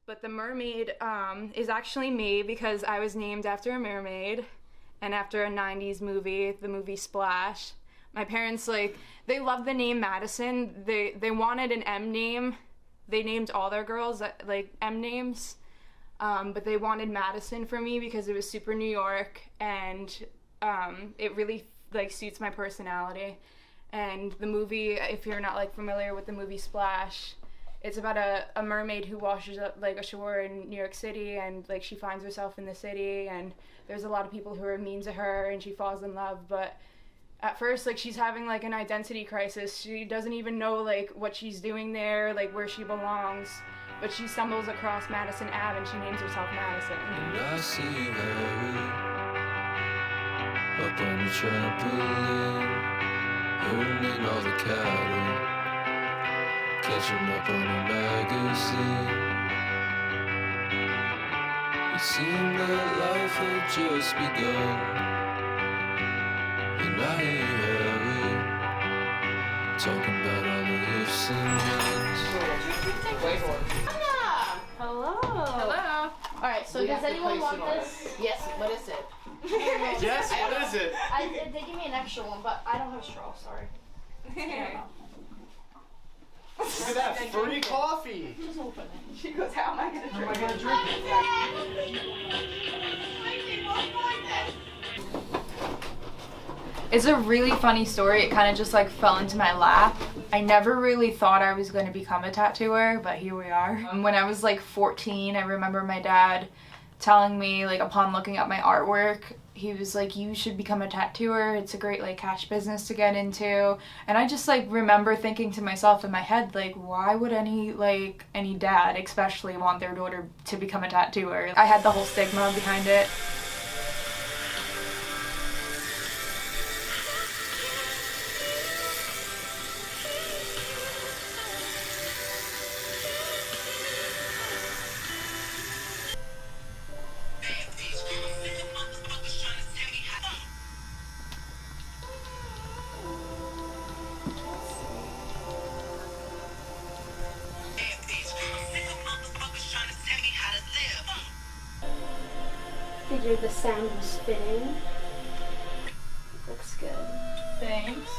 But the mermaid is actually me because I was named after a mermaid and after a 90s movie, the movie Splash. My parents, like, they love the name Madison. They wanted an M name. They named all their girls, like, M names. But they wanted Madison for me because it was super New York, and it really, like, suits my personality. And the movie, if you're not, like, familiar with the movie Splash, it's about a mermaid who washes up, like, ashore in New York City, and, like, she finds herself in the city, and there's a lot of people who are mean to her, and she falls in love, but at first, like, she's having, like, an identity crisis. She doesn't even know, like, what she's doing there, like, where she belongs, but she stumbles across Madison Ave, and she names herself Madison. And I see Harry up on the trampoline, earning all the cattle, catching up on a magazine. It seemed that life had just begun, and I hear Harry talking about all the ifs and buts. Hello. Hello. All right. So does anyone want this? Yes. What is it? Yes. What is it? They give me an extra one, but I don't have a straw. Sorry. Look at that free coffee. Just open it. She goes, how am I going to drink it? It's a really funny story. It kind of just, like, fell into my lap. I never really thought I was going to become a tattooer, but here we are. When I was, like, 14, I remember my dad telling me, like, upon looking at my artwork, he was like, you should become a tattooer. It's a great, like, cash business to get into. And I just, like, remember thinking to myself in my head, like, why would any dad especially want their daughter to become a tattooer? I had the whole stigma behind it. Figured the sound was fitting. Looks good. Thanks.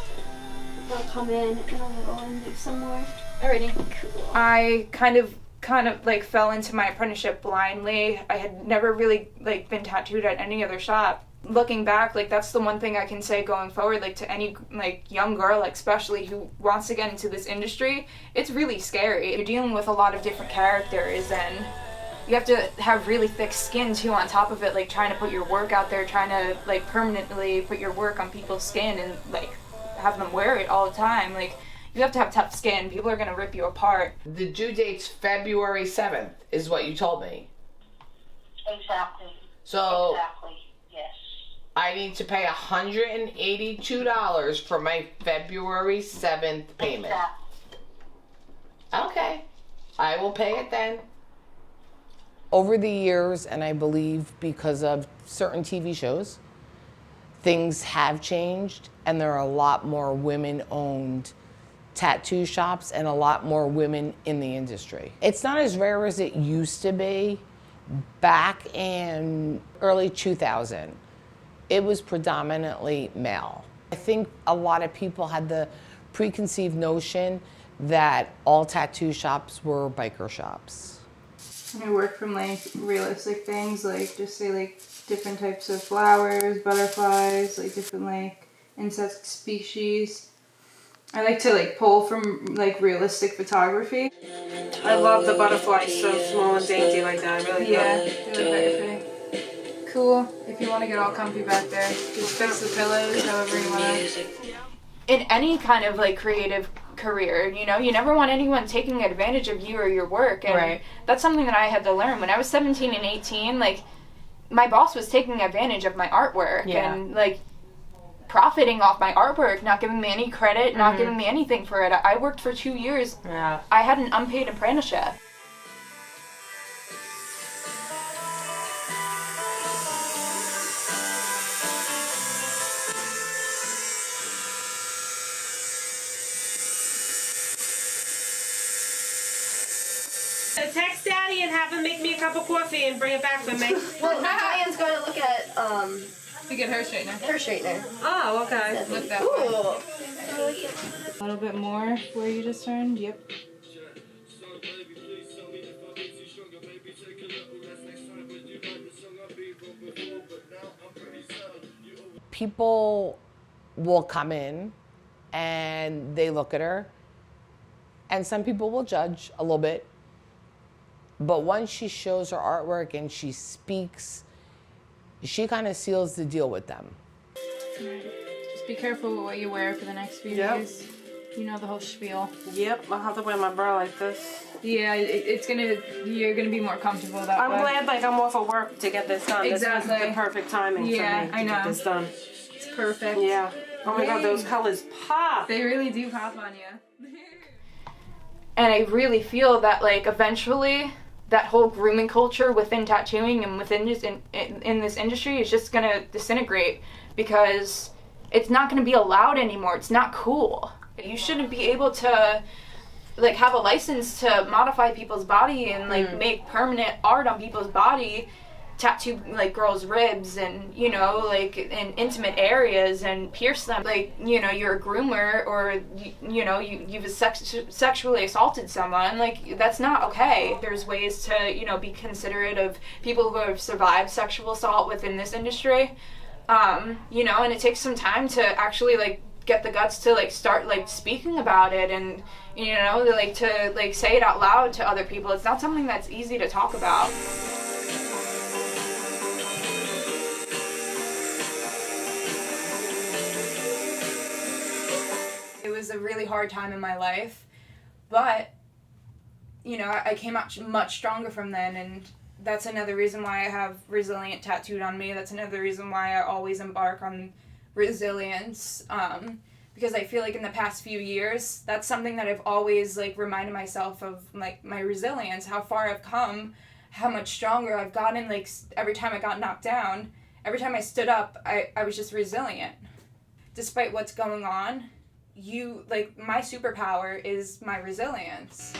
I'll come in a little and do some more. Alrighty. I kind of like fell into my apprenticeship blindly. I had never really, like, been tattooed at any other shop. Looking back, like, that's the one thing I can say going forward, like, to any, like, young girl, like, especially who wants to get into this industry. It's really scary. You're dealing with a lot of different characters, and you have to have really thick skin too on top of it, like, trying to put your work out there, trying to, like, permanently put your work on people's skin and, like, have them wear it all the time. Like, you have to have tough skin. People are gonna rip you apart. The due date's February 7th, is what you told me. Exactly. So Exactly. Yes. I need to pay $182 for my February 7th payment. Exactly. Okay. I will pay it then. Over the years, and I believe because of certain TV shows, things have changed, and there are a lot more women-owned tattoo shops and a lot more women in the industry. It's not as rare as it used to be. Back in early 2000, it was predominantly male. I think a lot of people had the preconceived notion that all tattoo shops were biker shops. I work from, like, realistic things, like, just say, like, different types of flowers, butterflies, like, different, like, insect species. I like to, like, pull from, like, realistic photography. I love the butterflies so small and dainty like that. I really Yeah, do. they look very pretty. Cool. If you want to get all comfy back there, just fix the pillows however you want to. In any kind of, like, creative career, you know, you never want anyone taking advantage of you or your work, and Right. that's something that I had to learn when I was 17 and 18. Like, my boss was taking advantage of my artwork and, like, profiting off my artwork, not giving me any credit, not giving me anything for it. I worked for 2 years. Yeah. I had an unpaid apprenticeship. Text Daddy and have him make me a cup of coffee and bring it back with me. Well, Diane's going to look at To get hair straightener. hair straightener. Oh, okay. Look that Ooh. way. A little bit more where you just turned. Yep. People will come in and they look at her, and some people will judge a little bit, but once she shows her artwork and she speaks, she kind of seals the deal with them. Just be careful with what you wear for the next few days. You know the whole spiel. Yep, I'll have to wear my bra like this. Yeah, you're gonna be more comfortable that way. I'm glad like I'm off of work to get this done. Exactly. This is the perfect timing for me to get this done. It's perfect. Yeah. Oh my God, those colors pop. They really do pop on you. And I really feel that like eventually that whole grooming culture within tattooing and within just in this industry is just gonna disintegrate because it's not gonna be allowed anymore. It's not cool. You shouldn't be able to like have a license to modify people's body and like make permanent art on people's body, tattoo like girls' ribs and like in intimate areas and pierce them. Like you're a groomer or you've sexually assaulted someone. Like that's not okay. There's ways to be considerate of people who have survived sexual assault within this industry. And it takes some time to actually like get the guts to like start like speaking about it and to say it out loud to other people. It's not something that's easy to talk about. It was a really hard time in my life, but I came out much stronger from then, and that's another reason why I have resilient tattooed on me. That's another reason why I always embark on resilience, because I feel like in the past few years, that's something that I've always like reminded myself of, like my resilience, how far I've come, how much stronger I've gotten. Like every time I got knocked down, every time I stood up, I was just resilient. Despite what's going on, my superpower is my resilience.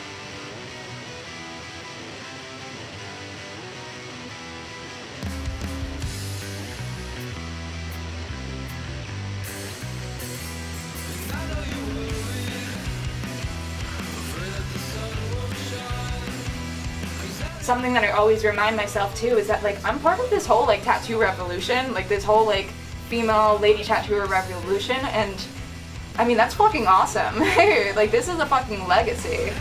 Something that I always remind myself too is that like I'm part of this whole like tattoo revolution, like this whole like female lady tattooer revolution, and I mean that's fucking awesome. Like this is a fucking legacy.